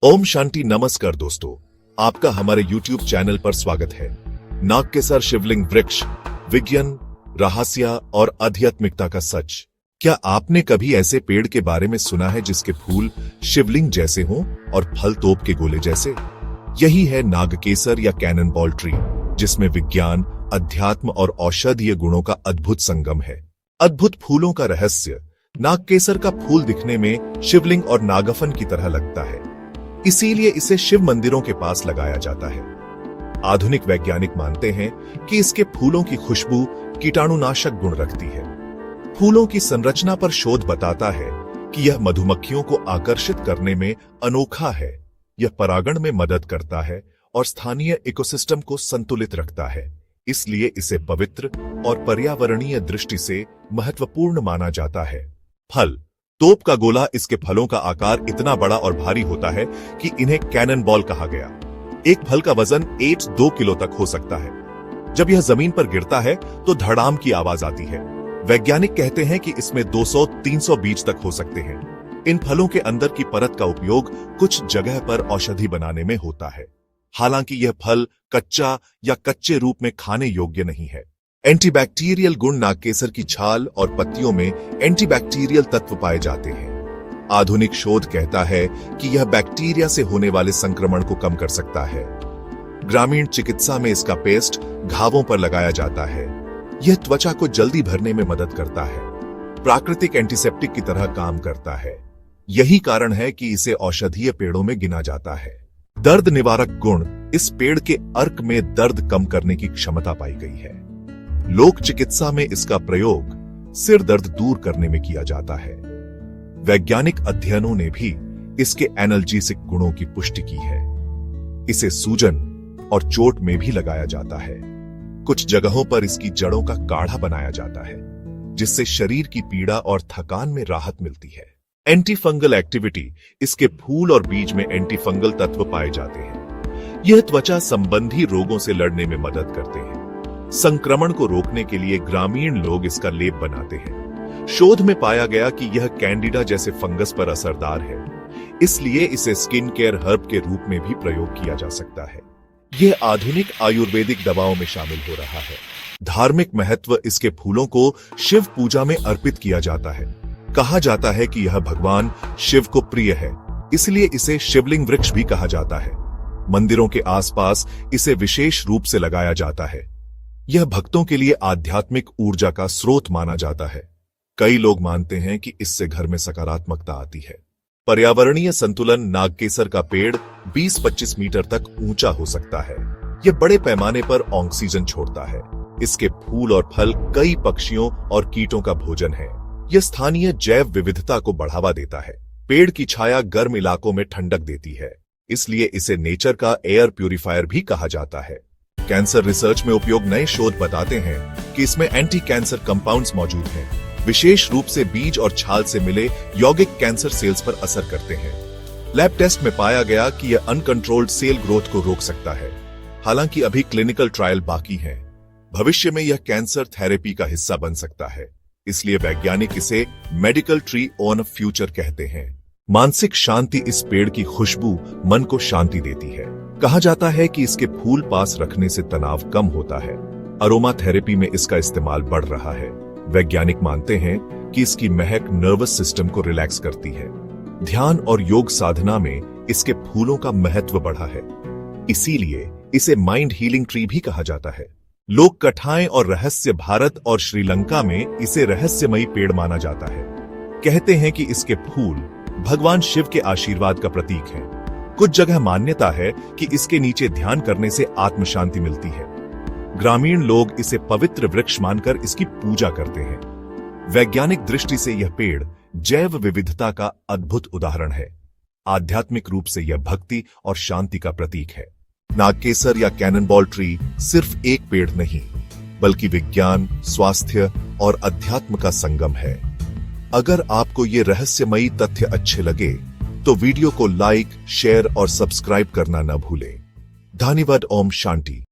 ओम शांति। नमस्कार दोस्तों, आपका हमारे YouTube चैनल पर स्वागत है। नागकेसर शिवलिंग वृक्ष, विज्ञान, रहस्य और आध्यात्मिकता का सच। क्या आपने कभी ऐसे पेड़ के बारे में सुना है जिसके फूल शिवलिंग जैसे हों और फल तोप के गोले जैसे? यही है नागकेसर या कैनन बॉल ट्री, जिसमें विज्ञान, अध्यात्म और औषधीय गुणों का अद्भुत संगम है। अद्भुत फूलों का रहस्य। नागकेसर का फूल दिखने में शिवलिंग और नागफन की तरह लगता है, इसीलिए इसे शिव मंदिरों के पास लगाया जाता है। आधुनिक वैज्ञानिक मानते हैं कि इसके फूलों की खुशबू कीटाणुनाशक गुण रखती है। फूलों की संरचना पर शोध बताता है कि यह मधुमक्खियों को आकर्षित करने में अनोखा है। यह परागण में मदद करता है और स्थानीय इकोसिस्टम को संतुलित रखता है, इसलिए इसे पवित्र और पर्यावरणीय दृष्टि से महत्वपूर्ण माना जाता है। फल। तोप का गोला। इसके फलों का आकार इतना बड़ा और भारी होता है कि इन्हें कैनन बॉल कहा गया। एक फल का वजन 8-2 किलो तक हो सकता है। जब यह जमीन पर गिरता है तो धड़ाम की आवाज आती है। वैज्ञानिक कहते हैं कि इसमें 200-300 बीज तक हो सकते हैं। इन फलों के अंदर की परत का उपयोग कुछ जगह पर औषधि बनाने में होता है। हालांकि यह फल कच्चा या कच्चे रूप में खाने योग्य नहीं है। एंटीबैक्टीरियल गुण। नागकेसर की छाल और पत्तियों में एंटीबैक्टीरियल तत्व पाए जाते हैं। आधुनिक शोध कहता है कि यह बैक्टीरिया से होने वाले संक्रमण को कम कर सकता है। ग्रामीण चिकित्सा में इसका पेस्ट घावों पर लगाया जाता है। यह त्वचा को जल्दी भरने में मदद करता है। प्राकृतिक एंटीसेप्टिक की तरह काम करता है। यही कारण है कि इसे औषधीय पेड़ों में गिना जाता है। दर्द निवारक गुण। इस पेड़ के अर्क में दर्द कम करने की क्षमता पाई गई है। लोक चिकित्सा में इसका प्रयोग सिर दर्द दूर करने में किया जाता है। वैज्ञानिक अध्ययनों ने भी इसके एनाल्जेसिक गुणों की पुष्टि की है। इसे सूजन और चोट में भी लगाया जाता है। कुछ जगहों पर इसकी जड़ों का काढ़ा बनाया जाता है, जिससे शरीर की पीड़ा और थकान में राहत मिलती है। Antifungal activity. इसके फूल और बीज में एंटीफंगल तत्व पाए जाते हैं। यह त्वचा संबंधी रोगों से लड़ने में मदद करते हैं। संक्रमण को रोकने के लिए ग्रामीण लोग इसका लेप बनाते हैं। शोध में पाया गया कि यह कैंडिडा जैसे फंगस पर असरदार है, इसलिए इसे स्किन केयर हर्ब के रूप में भी प्रयोग किया जा सकता है। यह आधुनिक आयुर्वेदिक दवाओं में शामिल हो रहा है। धार्मिक महत्व। इसके फूलों को शिव पूजा में अर्पित किया जाता है। कहा जाता है कि यह भगवान शिव को प्रिय है, इसलिए इसे शिवलिंग वृक्ष भी कहा जाता है। मंदिरों के आसपास इसे विशेष रूप से लगाया जाता है। यह भक्तों के लिए आध्यात्मिक ऊर्जा का स्रोत माना जाता है। कई लोग मानते हैं कि इससे घर में सकारात्मकता आती है। पर्यावरणीय संतुलन। नागकेसर का पेड़ 20-25 मीटर तक ऊंचा हो सकता है। यह बड़े पैमाने पर ऑक्सीजन छोड़ता है। इसके फूल और फल कई पक्षियों और कीटों का भोजन है। यह स्थानीय जैव विविधता को बढ़ावा देता है। पेड़ की छाया गर्म इलाकों में ठंडक देती है, इसलिए इसे नेचर का एयर प्यूरिफायर भी कहा जाता है। कैंसर रिसर्च में उपयोग। नए शोध बताते हैं कि इसमें एंटी कैंसर कंपाउंड्स मौजूद हैं, विशेष रूप से बीज और छाल से मिले यौगिक कैंसर सेल्स पर असर करते हैं। लैब टेस्ट में पाया गया कि यह अनकंट्रोल्ड सेल ग्रोथ को रोक सकता है। हालांकि अभी क्लिनिकल ट्रायल बाकी हैं। भविष्य में यह कैंसर थेरेपी का हिस्सा बन सकता है, इसलिए वैज्ञानिक इसे मेडिकल ट्री ऑन फ्यूचर कहते हैं। मानसिक शांति। इस पेड़ की खुशबू मन को शांति देती है। कहा जाता है कि इसके फूल पास रखने से तनाव कम होता है। अरोमा थेरेपी में इसका इस्तेमाल बढ़ रहा है। वैज्ञानिक मानते हैं कि इसकी महक नर्वस सिस्टम को रिलैक्स करती है। ध्यान और योग साधना में इसके फूलों का महत्व बढ़ा है, इसीलिए इसे माइंड हीलिंग ट्री भी कहा जाता है। लोक कथाएं और रहस्य। भारत और श्रीलंका में इसे रहस्यमयी पेड़ माना जाता है। कहते हैं कि इसके फूल भगवान शिव के आशीर्वाद का प्रतीक है। कुछ जगह मान्यता है कि इसके नीचे ध्यान करने से आत्म शांति मिलती है। ग्रामीण लोग इसे पवित्र वृक्ष मानकर इसकी पूजा करते हैं। वैज्ञानिक दृष्टि से यह पेड़ जैव विविधता का अद्भुत उदाहरण है। आध्यात्मिक रूप से यह भक्ति और शांति का प्रतीक है। नागकेसर या कैनन बॉल ट्री सिर्फ एक पेड़ नहीं, बल्कि विज्ञान, स्वास्थ्य और अध्यात्म का संगम है। अगर आपको ये रहस्यमयी तथ्य अच्छे लगे तो वीडियो को लाइक, शेयर और सब्सक्राइब करना न भूलें। धन्यवाद। ओम शांति।